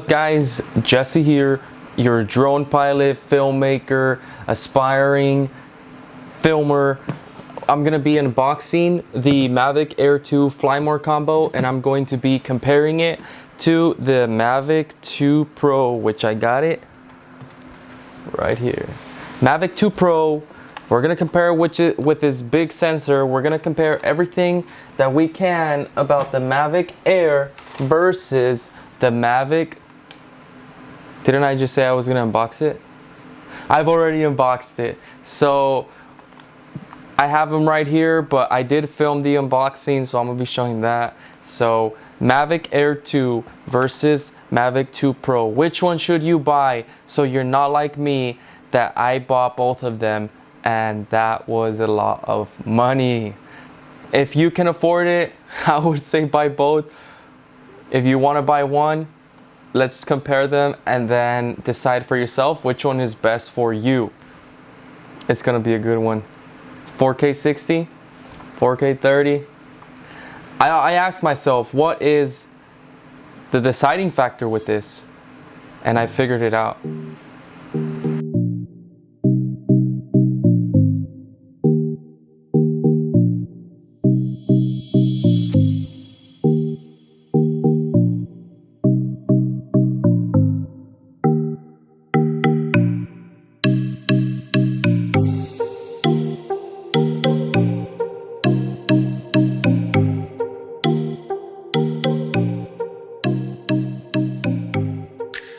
up guys, Jesse here, your drone pilot, filmmaker, aspiring filmer. I'm gonna be unboxing the Mavic Air 2 Fly More combo, and I'm going to be comparing it to the Mavic 2 Pro, which I got it right here. Mavic 2 Pro. We're gonna compare with this big sensor. We're gonna compare everything that we can about the Mavic Air versus the Mavic. Didn't I just say I was gonna unbox it? I've already unboxed it. So I have them right here, but I did film the unboxing, so I'm gonna be showing that. So Mavic Air 2 versus Mavic 2 Pro. Which one should you buy so you're not like me that I bought both of them and that was a lot of money? If you can afford it, I would say buy both. If you want to buy one, let's compare them and then decide for yourself which one is best for you. It's gonna be a good one. 4K 60, 4K 30. I asked myself, what is the deciding factor with this? And I figured it out.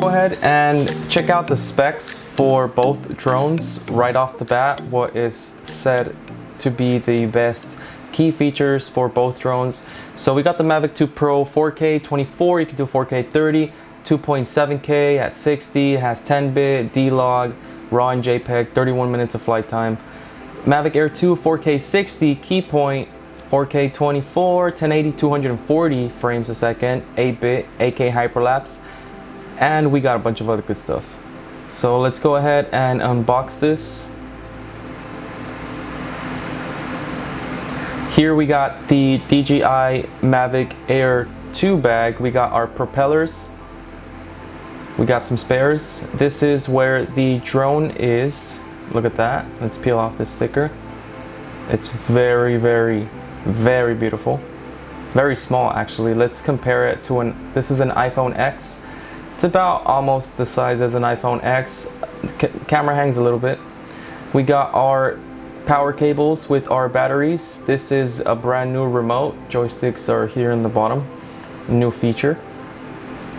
Go ahead and check out the specs for both drones right off the bat. What is said to be the best key features for both drones. So we got the Mavic 2 Pro 4K 24, you can do 4K 30, 2.7K at 60, it has 10-bit, D-Log, RAW and JPEG, 31 minutes of flight time. Mavic Air 2 4K 60, key point, 4K 24, 1080, 240 frames a second, 8-bit, 8K hyperlapse. And we got a bunch of other good stuff. So let's go ahead and unbox this. Here we got the DJI Mavic Air 2 bag. We got our propellers. We got some spares. This is where the drone is. Look at that. Let's peel off this sticker. It's very, very, very beautiful. Very small actually. Let's compare it to this is an iPhone X. It's about almost the size as an iPhone X. Camera hangs a little bit. We got our power cables with our batteries. This is a brand new remote. Joysticks are here in the bottom. New feature.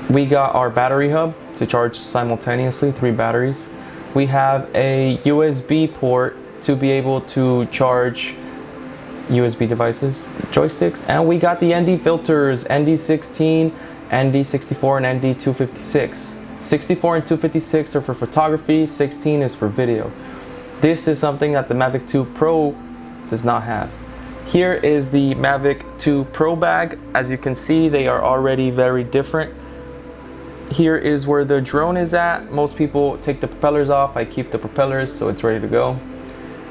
We got our battery hub to charge simultaneously, 3 batteries. We have a USB port to be able to charge USB devices, joysticks, and we got the ND filters, ND16, ND64 and ND256. 64 and 256 are for photography, 16 is for video. This is something that the Mavic 2 Pro does not have. Here is the Mavic 2 Pro bag. As you can see, they are already very different. Here is where the drone is at. Most people take the propellers off. I keep the propellers so it's ready to go.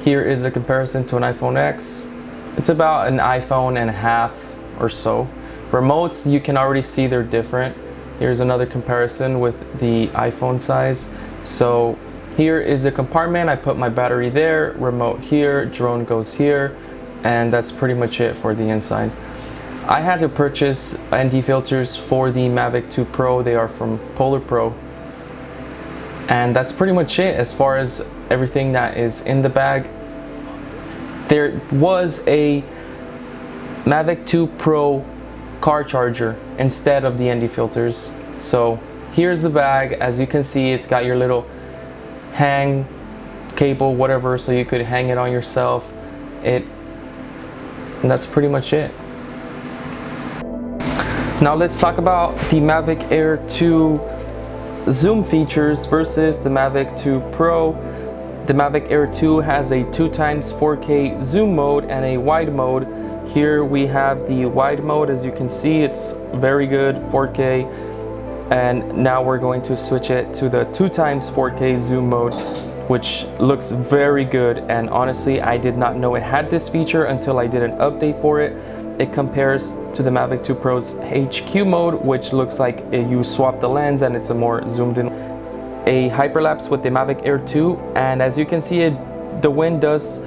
Here is a comparison to an iPhone X. It's about an iPhone and a half or so. Remotes, you can already see they're different. Here's another comparison with the iPhone size. So here is the compartment. I put my battery there, remote here, drone goes here, and that's pretty much it for the inside. I had to purchase ND filters for the Mavic 2 Pro. They are from Polar Pro. And that's pretty much it as far as everything that is in the bag. There was a Mavic 2 Pro car charger instead of the ND filters. So here's the bag. As you can see, it's got your little hang cable, whatever, so you could hang it on yourself. And that's pretty much it. Now let's talk about the Mavic Air 2 zoom features versus the Mavic 2 Pro. The Mavic Air 2 has a 2x 4K zoom mode and a wide mode. Here we have the wide mode. As you can see, it's very good, 4K. And now we're going to switch it to the 2x 4K zoom mode, which looks very good. And honestly, I did not know it had this feature until I did an update for it. it compares to the Mavic 2 Pro's HQ mode, which looks like you swap the lens and it's a more zoomed in. A hyperlapse with the Mavic Air 2, and as you can see, the wind does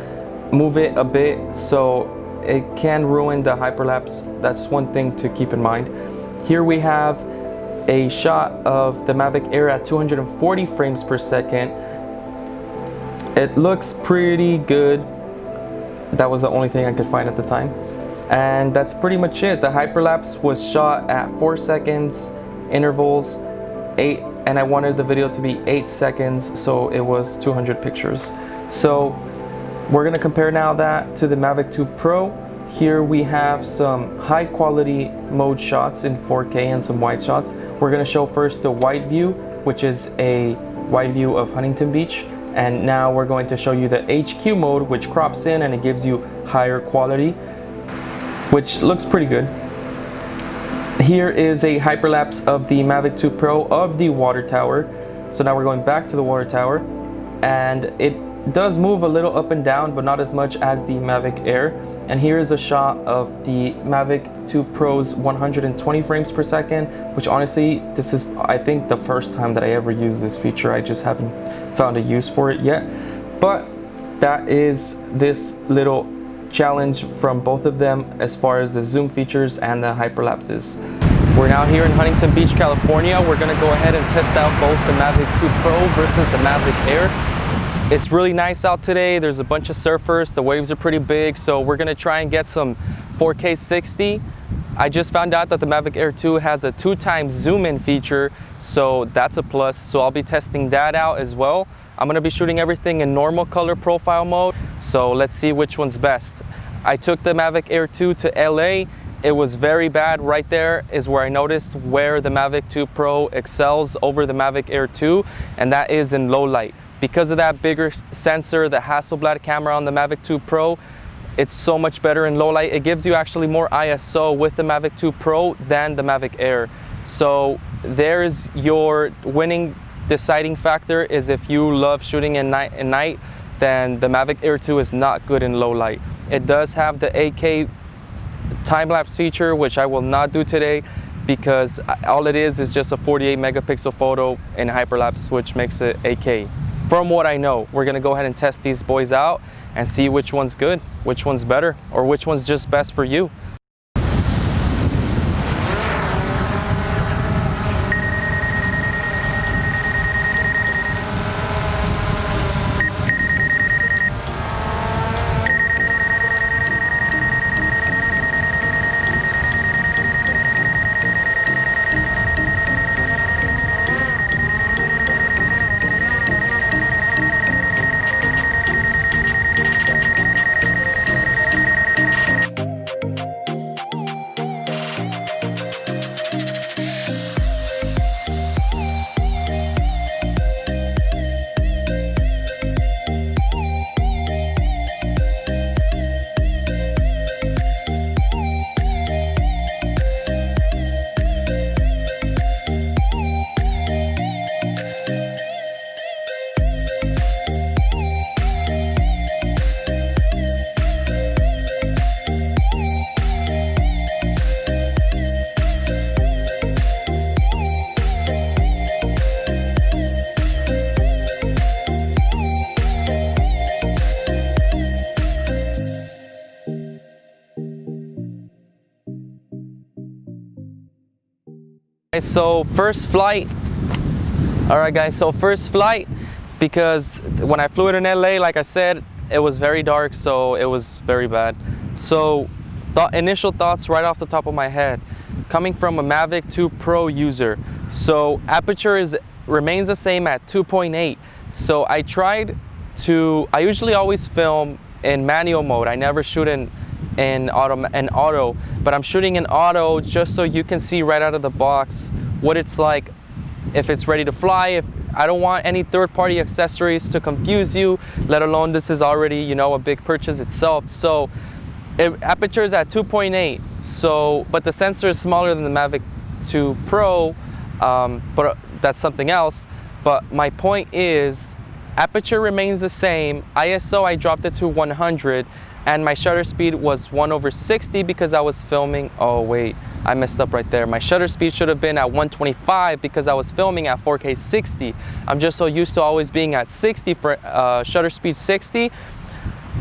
move it a bit, so it can ruin the hyperlapse. That's one thing to keep in mind. Here we have a shot of the Mavic Air at 240 frames per second. It looks pretty good. That was the only thing I could find at the time. And that's pretty much it. The hyperlapse was shot at 4 seconds intervals, 8, and I wanted the video to be 8 seconds, so it was 200 pictures. So we're gonna compare now that to the Mavic 2 Pro. Here we have some high quality mode shots in 4K and some wide shots. We're gonna show first the wide view, which is a wide view of Huntington Beach. And now we're going to show you the HQ mode, which crops in and it gives you higher quality, which looks pretty good. Here is a hyperlapse of the Mavic 2 Pro of the water tower. So now we're going back to the water tower, and it does move a little up and down, but not as much as the Mavic Air. And here is a shot of the Mavic 2 Pro's 120 frames per second, which honestly, this is, I think, the first time that I ever used this feature. I just haven't found a use for it yet. But that is this little challenge from both of them as far as the zoom features and the hyperlapses. We're now here in Huntington Beach, California. We're gonna go ahead and test out both the Mavic 2 Pro versus the Mavic Air. It's really nice out today. There's a bunch of surfers. The waves are pretty big, so we're gonna try and get some 4K 60. I just found out that the Mavic Air 2 has a 2x zoom in feature, so that's a plus. So I'll be testing that out as well. I'm gonna be shooting everything in normal color profile mode, so let's see which one's best. I took the Mavic Air 2 to LA. It was very bad. Right there is where I noticed where the Mavic 2 Pro excels over the Mavic Air 2, and that is in low light. Because of that bigger sensor, the Hasselblad camera on the Mavic 2 Pro, it's so much better in low light. It gives you actually more ISO with the Mavic 2 Pro than the Mavic Air. So there's your winning deciding factor, is if you love shooting in night, then the Mavic Air 2 is not good in low light. It does have the 8K time-lapse feature, which I will not do today, because all it is just a 48 megapixel photo in hyperlapse, which makes it 8K. From what I know, we're gonna go ahead and test these boys out and see which one's good, which one's better, or which one's just best for you. So first flight, all right guys, so first flight, because when I flew it in LA, like I said, it was very dark, so it was very bad. So initial thoughts right off the top of my head, coming from a Mavic 2 Pro user. So aperture remains the same at 2.8. So I usually always film in manual mode. I never shoot in auto, but I'm shooting in auto just so you can see right out of the box what it's like if it's ready to fly. If I don't want any third-party accessories to confuse you, let alone this is already, you know, a big purchase itself. So aperture is at 2.8, so but the sensor is smaller than the Mavic 2 Pro, but that's something else. But my point is, aperture remains the same. ISO, I dropped it to 100. and my shutter speed was 1/60 because I was filming. Oh wait, I messed up right there. My shutter speed should have been at 125 because I was filming at 4K 60. I'm just so used to always being at 60 for shutter speed 60.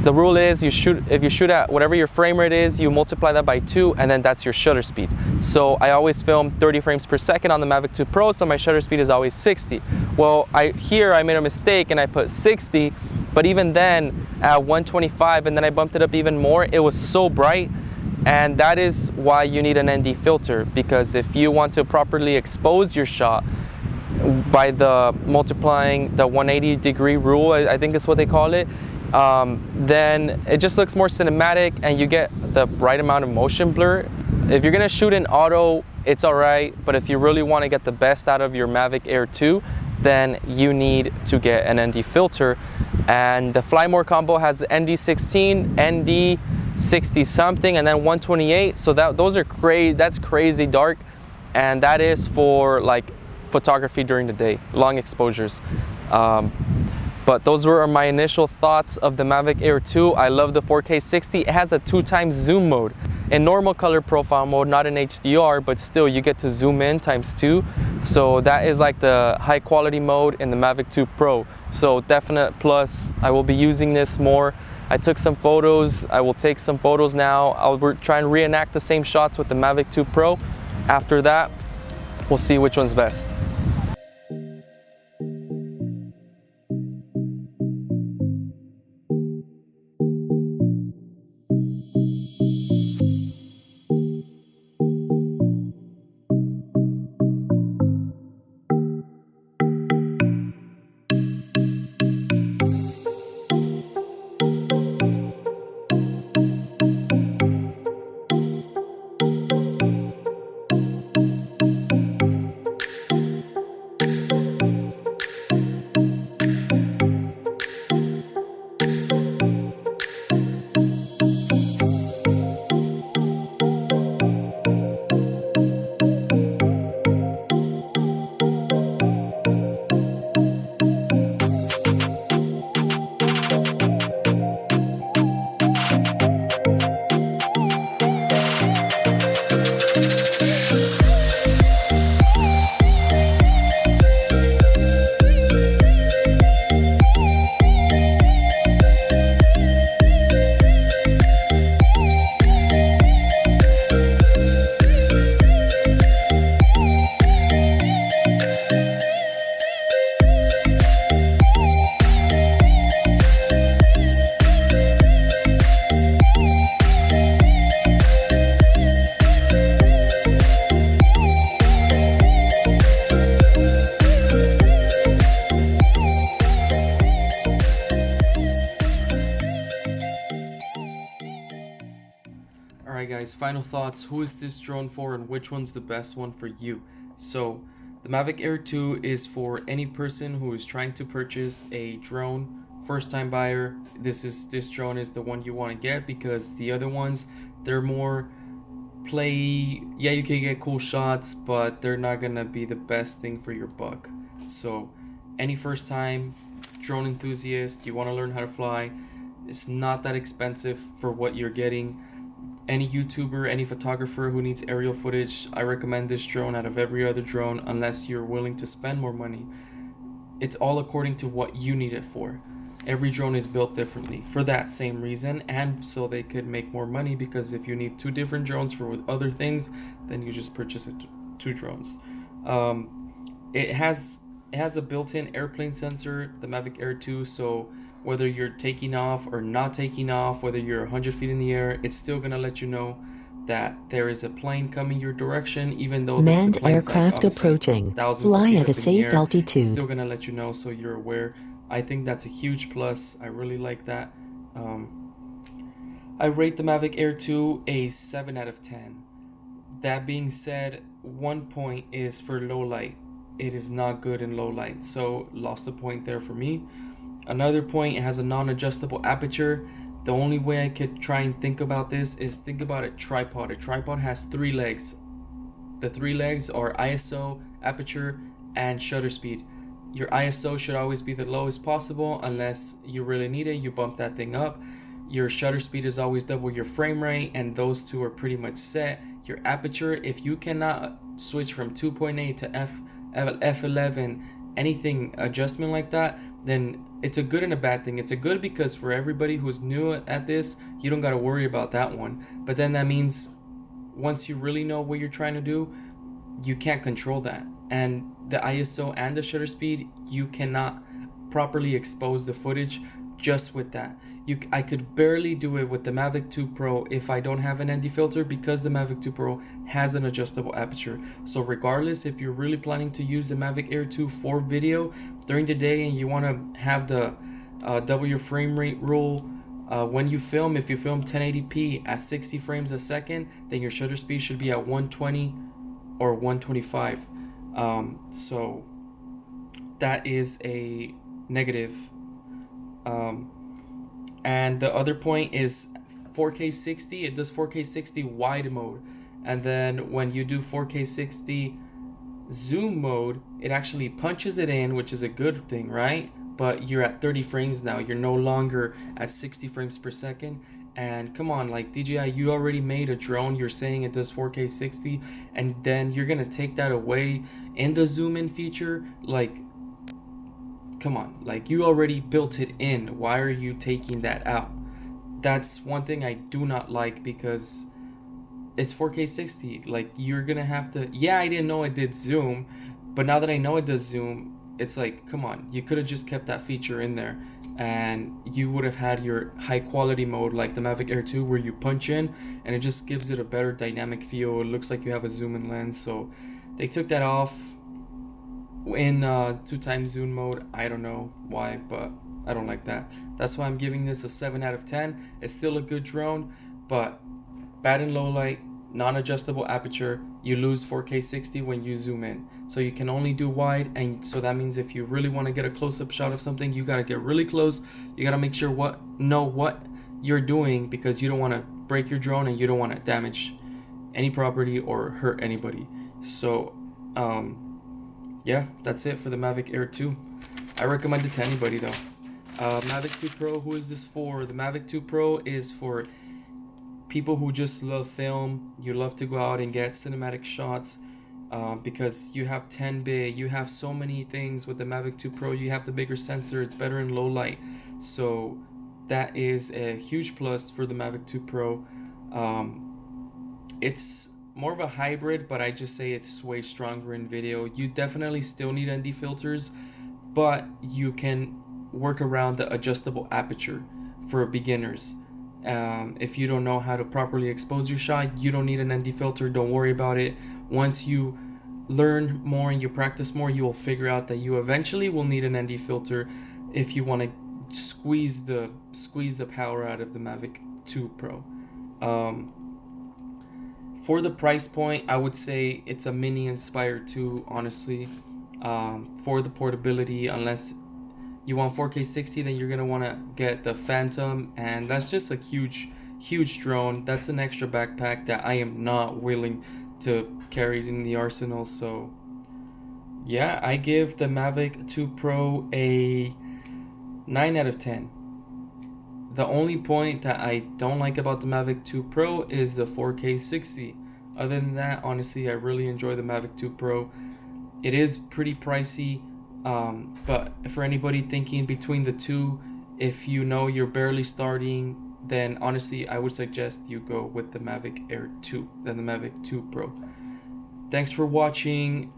The rule is if you shoot at whatever your frame rate is, you multiply that by 2 and then that's your shutter speed. So I always film 30 frames per second on the Mavic 2 Pro, so my shutter speed is always 60. Well, here I made a mistake and I put 60, but even then at 125 and then I bumped it up even more, it was so bright. And that is why you need an ND filter, because if you want to properly expose your shot by the multiplying the 180-degree rule, I think is what they call it, then it just looks more cinematic and you get the right amount of motion blur. If you're gonna shoot in auto, it's all right, but if you really want to get the best out of your Mavic Air 2, then you need to get an ND filter. And the Fly More combo has the ND16, ND 60 something, and then 128. So that's crazy dark, and that is for like photography during the day, long exposures. But those were my initial thoughts of the Mavic Air 2. I love the 4K 60. It has a 2x zoom mode in normal color profile mode, not in HDR, but still you get to zoom in ×2. So that is like the high quality mode in the Mavic 2 Pro. So definite plus. I will be using this more. I took some photos. I will take some photos now. I'll try and reenact the same shots with the Mavic 2 Pro. After that, we'll see which one's best. Alright guys, final thoughts. Who is this drone for and which one's the best one for you? So, the Mavic Air 2 is for any person who is trying to purchase a drone, first time buyer. This drone is the one you want to get, because the other ones, they're more play. Yeah, you can get cool shots, but they're not gonna be the best thing for your buck. So, any first time drone enthusiast, you want to learn how to fly, it's not that expensive for what you're getting. Any YouTuber, any photographer who needs aerial footage, I recommend this drone out of every other drone, unless you're willing to spend more money. It's all according to what you need it for. Every drone is built differently for that same reason, and so they could make more money, because if you need 2 different drones for other things, then you just purchase 2 drones. It has a built-in airplane sensor, the Mavic Air 2, so whether you're taking off or not taking off, whether you're 100 feet in the air, it's still gonna let you know that there is a plane coming your direction, even though manned the aircraft approaching. Fly at a safe altitude. It's still gonna let you know, so you're aware. I think that's a huge plus. I really like that. I rate the Mavic Air 2 a 7 out of 10. That being said, one point is for low light. It is not good in low light, so lost a point there for me. Another point, it has a non-adjustable aperture. The only way I could try and think about this is think about a tripod. A tripod has 3 legs. The 3 legs are ISO, aperture, and shutter speed. Your ISO should always be the lowest possible, unless you really need it, you bump that thing up. Your shutter speed is always double your frame rate, and those two are pretty much set. Your aperture, if you cannot switch from 2.8 to f11, anything adjustment like that, then it's a good and a bad thing. It's a good because for everybody who's new at this, you don't got to worry about that one. But then that means once you really know what you're trying to do, you can't control that. And the ISO and the shutter speed, you cannot properly expose the footage just with that. I could barely do it with the Mavic 2 Pro if I don't have an ND filter, because the Mavic 2 Pro has an adjustable aperture. So regardless, if you're really planning to use the Mavic Air 2 for video during the day and you want to have the double your frame rate rule, when you film, if you film 1080p at 60 frames a second, then your shutter speed should be at 120 or 125. So that is a negative. And the other point is 4K 60. It does 4K 60 wide mode, and then when you do 4K 60 zoom mode, it actually punches it in, which is a good thing, right? But you're at 30 frames now. You're no longer at 60 frames per second. And come on, like DJI, you already made a drone. You're saying it does 4K 60, and then you're gonna take that away in the zoom in feature? Like, come on, like you already built it in. Why are you taking that out? That's one thing I do not like, because it's 4K 60. Like, you're gonna have to, yeah, I didn't know it did zoom, but now that I know it does zoom, it's like, come on, you could have just kept that feature in there and you would have had your high quality mode like the Mavic Air 2, where you punch in and it just gives it a better dynamic feel. It looks like you have a zoom in lens. So they took that off in 2x zoom mode. I don't know why, but I don't like that. That's why I'm giving this a 7 out of 10. It's still a good drone, but bad in low light, non-adjustable aperture. You lose 4K 60 when you zoom in, so you can only do wide. And so that means if you really want to get a close-up shot of something, you got to get really close. You got to make sure know what you're doing, because you don't want to break your drone and you don't want to damage any property or hurt anybody. So yeah, that's it for the Mavic Air 2. I recommend it to anybody though. Mavic 2 Pro, who is this for? The Mavic 2 Pro is for people who just love film. You love to go out and get cinematic shots, because you have 10-bit, you have so many things with the Mavic 2 Pro. You have the bigger sensor, it's better in low light. So that is a huge plus for the Mavic 2 Pro. It's more of a hybrid, but I just say it's way stronger in video. You definitely still need ND filters, but you can work around the adjustable aperture for beginners. If you don't know how to properly expose your shot, you don't need an ND filter. Don't worry about it. Once you learn more and you practice more, you will figure out that you eventually will need an ND filter if you want to squeeze the power out of the Mavic 2 Pro. For the price point, I would say it's a mini Inspire 2, honestly. For the portability, unless you want 4K 60, then you're gonna want to get the Phantom, and that's just a huge drone. That's an extra backpack that I am not willing to carry in the arsenal. So yeah, I give the Mavic 2 Pro a 9 out of 10. The only point that I don't like about the Mavic 2 Pro is the 4K 60. Other than that, honestly, I really enjoy the Mavic 2 Pro. It is pretty pricey, but for anybody thinking between the two, if you know you're barely starting, then honestly, I would suggest you go with the Mavic Air 2 than the Mavic 2 Pro. Thanks for watching.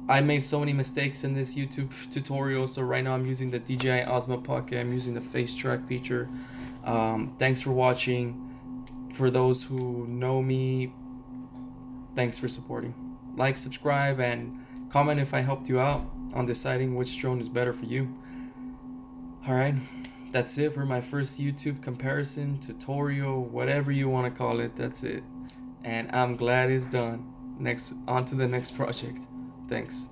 I made so many mistakes in this YouTube tutorial, so right now I'm using the DJI Osmo Pocket. I'm using the face track feature. Thanks for watching. For those who know me, thanks for supporting. Like, subscribe, and comment if I helped you out on deciding which drone is better for you. Alright, that's it for my first YouTube comparison, tutorial, whatever you want to call it. That's it. And I'm glad it's done. On to the next project. Thanks.